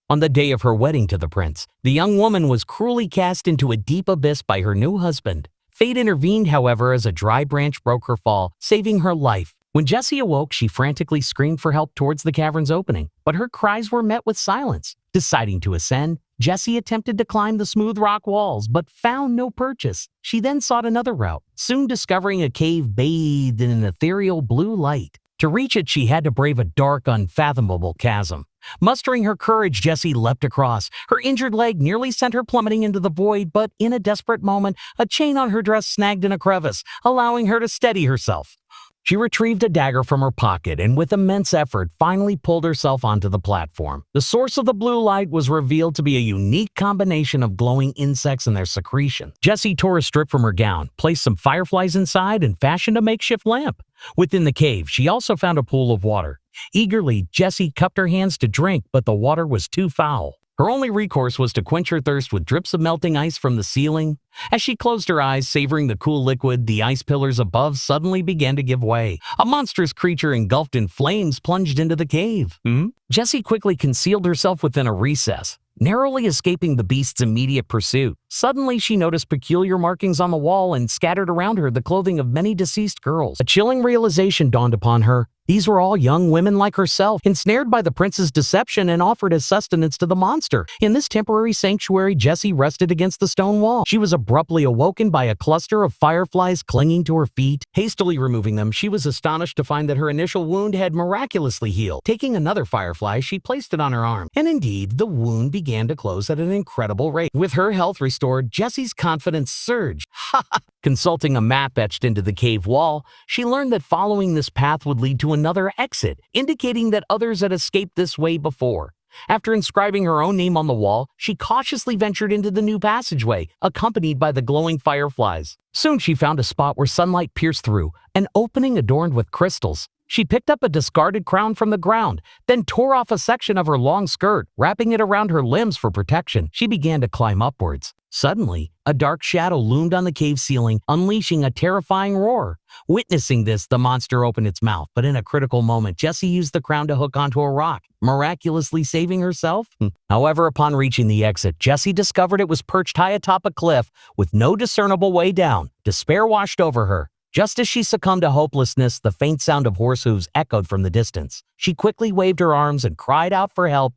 On the day of her wedding to the prince, the young woman was cruelly cast into a deep abyss by her new husband. Fate intervened, however, as a dry branch broke her fall, saving her life. When Jessie awoke, she frantically screamed for help towards the cavern's opening, but her cries were met with silence. Deciding to ascend, Jessie attempted to climb the smooth rock walls, but found no purchase. She then sought another route, soon discovering a cave bathed in an ethereal blue light. To reach it, she had to brave a dark, unfathomable chasm. Mustering her courage, Jessie leapt across. Her injured leg nearly sent her plummeting into the void, but in a desperate moment, a chain on her dress snagged in a crevice, allowing her to steady herself. She retrieved a dagger from her pocket and with immense effort finally pulled herself onto the platform. The source of the blue light was revealed to be a unique combination of glowing insects and their secretion. Jessie tore a strip from her gown, placed some fireflies inside, and fashioned a makeshift lamp. Within the cave, she also found a pool of water. Eagerly, Jessie cupped her hands to drink, but the water was too foul. Her only recourse was to quench her thirst with drips of melting ice from the ceiling. As she closed her eyes, savoring the cool liquid, the ice pillars above suddenly began to give way. A monstrous creature engulfed in flames plunged into the cave. Jessie quickly concealed herself within a recess, narrowly escaping the beast's immediate pursuit. Suddenly, she noticed peculiar markings on the wall and scattered around her the clothing of many deceased girls. A chilling realization dawned upon her. These were all young women like herself, ensnared by the prince's deception and offered as sustenance to the monster. In this temporary sanctuary, Jessie rested against the stone wall. She was abruptly awoken by a cluster of fireflies clinging to her feet. Hastily removing them, she was astonished to find that her initial wound had miraculously healed. Taking another firefly, she placed it on her arm, and indeed, the wound began to close at an incredible rate. With her health restored, Jessie's confidence surged. Consulting a map etched into the cave wall, she learned that following this path would lead to another exit, indicating that others had escaped this way before. After inscribing her own name on the wall, she cautiously ventured into the new passageway, accompanied by the glowing fireflies. Soon she found a spot where sunlight pierced through, an opening adorned with crystals. She picked up a discarded crown from the ground, then tore off a section of her long skirt, wrapping it around her limbs for protection. She began to climb upwards. Suddenly, a dark shadow loomed on the cave ceiling, unleashing a terrifying roar. Witnessing this, the monster opened its mouth, but in a critical moment, Jessie used the crown to hook onto a rock, miraculously saving herself. However, upon reaching the exit, Jessie discovered it was perched high atop a cliff with no discernible way down. Despair washed over her. Just as she succumbed to hopelessness, the faint sound of horse hooves echoed from the distance. She quickly waved her arms and cried out for help.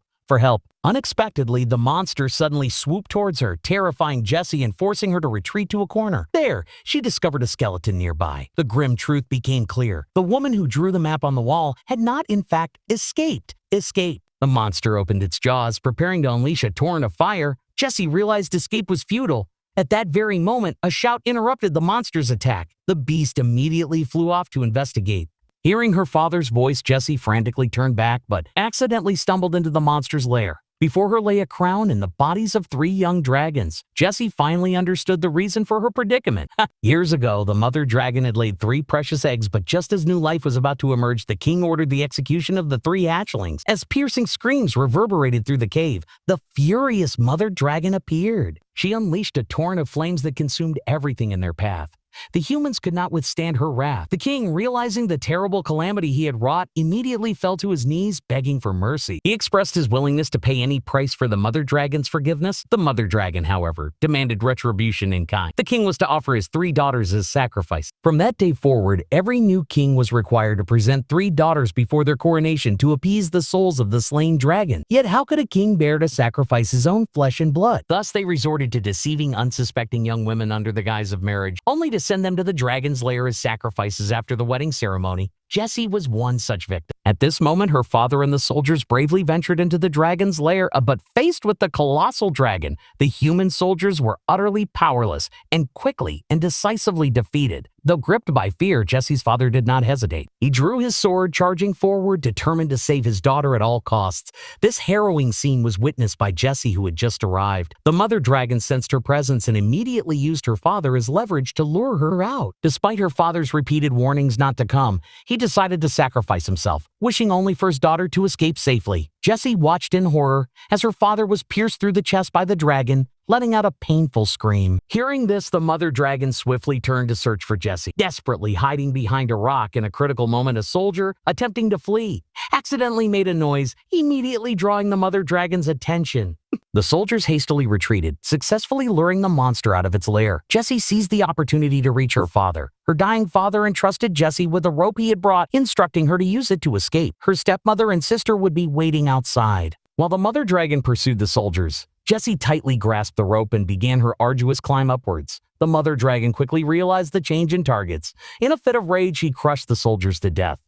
Unexpectedly, the monster suddenly swooped towards her, terrifying Jessie and forcing her to retreat to a corner. There, she discovered a skeleton nearby. The grim truth became clear. The woman who drew the map on the wall had not, in fact, escaped. The monster opened its jaws, preparing to unleash a torrent of fire. Jessie realized escape was futile. At that very moment, a shout interrupted the monster's attack. The beast immediately flew off to investigate. Hearing her father's voice, Jessie frantically turned back, but accidentally stumbled into the monster's lair. Before her lay a crown and the bodies of 3 young dragons. Jessie finally understood the reason for her predicament. Years ago, the mother dragon had laid 3 precious eggs, but just as new life was about to emerge, the king ordered the execution of the 3 hatchlings. As piercing screams reverberated through the cave, the furious mother dragon appeared. She unleashed a torrent of flames that consumed everything in their path. The humans could not withstand her wrath. The king, realizing the terrible calamity he had wrought, immediately fell to his knees, begging for mercy. He expressed his willingness to pay any price for the mother dragon's forgiveness. The mother dragon, however, demanded retribution in kind. The king was to offer his 3 daughters as sacrifice. From that day forward, every new king was required to present 3 daughters before their coronation to appease the souls of the slain dragon. Yet how could a king bear to sacrifice his own flesh and blood? Thus they resorted to deceiving unsuspecting young women under the guise of marriage, only to send them to the dragon's lair as sacrifices after the wedding ceremony. Jessie was one such victim. At this moment, her father and the soldiers bravely ventured into the dragon's lair, but faced with the colossal dragon, the human soldiers were utterly powerless and quickly and decisively defeated. Though gripped by fear, Jessie's father did not hesitate. He drew his sword, charging forward, determined to save his daughter at all costs. This harrowing scene was witnessed by Jessie, who had just arrived. The mother dragon sensed her presence and immediately used her father as leverage to lure her out. Despite her father's repeated warnings not to come, he decided to sacrifice himself, wishing only for his daughter to escape safely. Jessie watched in horror as her father was pierced through the chest by the dragon, letting out a painful scream. Hearing this, the mother dragon swiftly turned to search for Jessie, desperately hiding behind a rock. In a critical moment, a soldier, attempting to flee, accidentally made a noise, immediately drawing the mother dragon's attention. The soldiers hastily retreated, successfully luring the monster out of its lair. Jessie seized the opportunity to reach her father. Her dying father entrusted Jessie with a rope he had brought, instructing her to use it to escape. Her stepmother and sister would be waiting outside. While the mother dragon pursued the soldiers, Jessie tightly grasped the rope and began her arduous climb upwards. The mother dragon quickly realized the change in targets. In a fit of rage, she crushed the soldiers to death.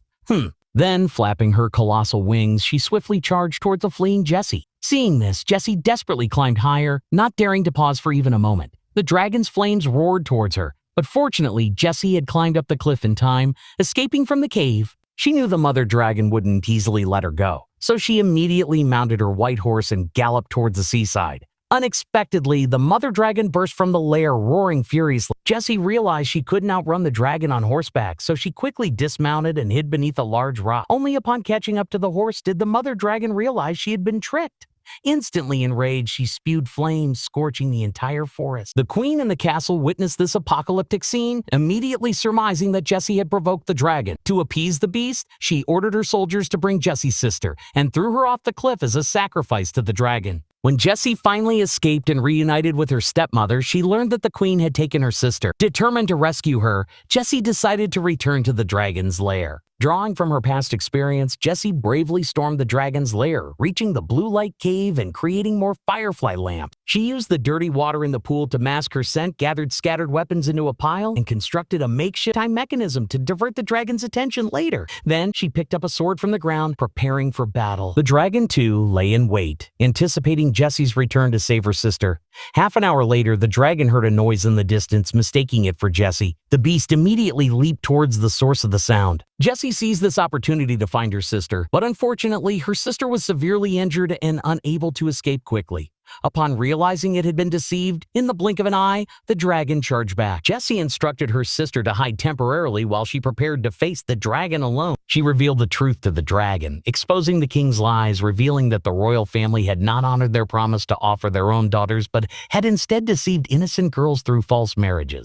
Then, flapping her colossal wings, she swiftly charged towards the fleeing Jessie. Seeing this, Jessie desperately climbed higher, not daring to pause for even a moment. The dragon's flames roared towards her, but fortunately, Jessie had climbed up the cliff in time, escaping from the cave. She knew the mother dragon wouldn't easily let her go, so she immediately mounted her white horse and galloped towards the seaside. Unexpectedly, the mother dragon burst from the lair, roaring furiously. Jessie realized she couldn't outrun the dragon on horseback, so she quickly dismounted and hid beneath a large rock. Only upon catching up to the horse did the mother dragon realize she had been tricked. Instantly enraged, she spewed flames, scorching the entire forest. The queen in the castle witnessed this apocalyptic scene, immediately surmising that Jessie had provoked the dragon. To appease the beast, she ordered her soldiers to bring Jessie's sister and threw her off the cliff as a sacrifice to the dragon. When Jessie finally escaped and reunited with her stepmother, she learned that the queen had taken her sister. Determined to rescue her, Jessie decided to return to the dragon's lair. Drawing from her past experience, Jessie bravely stormed the dragon's lair, reaching the blue light cave and creating more firefly lamps. She used the dirty water in the pool to mask her scent, gathered scattered weapons into a pile, and constructed a makeshift time mechanism to divert the dragon's attention later. Then, she picked up a sword from the ground, preparing for battle. The dragon, too, lay in wait, anticipating Jessie's return to save her sister. Half an hour later, the dragon heard a noise in the distance, mistaking it for Jessie. The beast immediately leaped towards the source of the sound. Jessie seized this opportunity to find her sister, but unfortunately, her sister was severely injured and unable to escape quickly. Upon realizing it had been deceived, in the blink of an eye, the dragon charged back. Jessie instructed her sister to hide temporarily while she prepared to face the dragon alone. She revealed the truth to the dragon, exposing the king's lies, revealing that the royal family had not honored their promise to offer their own daughters, but had instead deceived innocent girls through false marriages.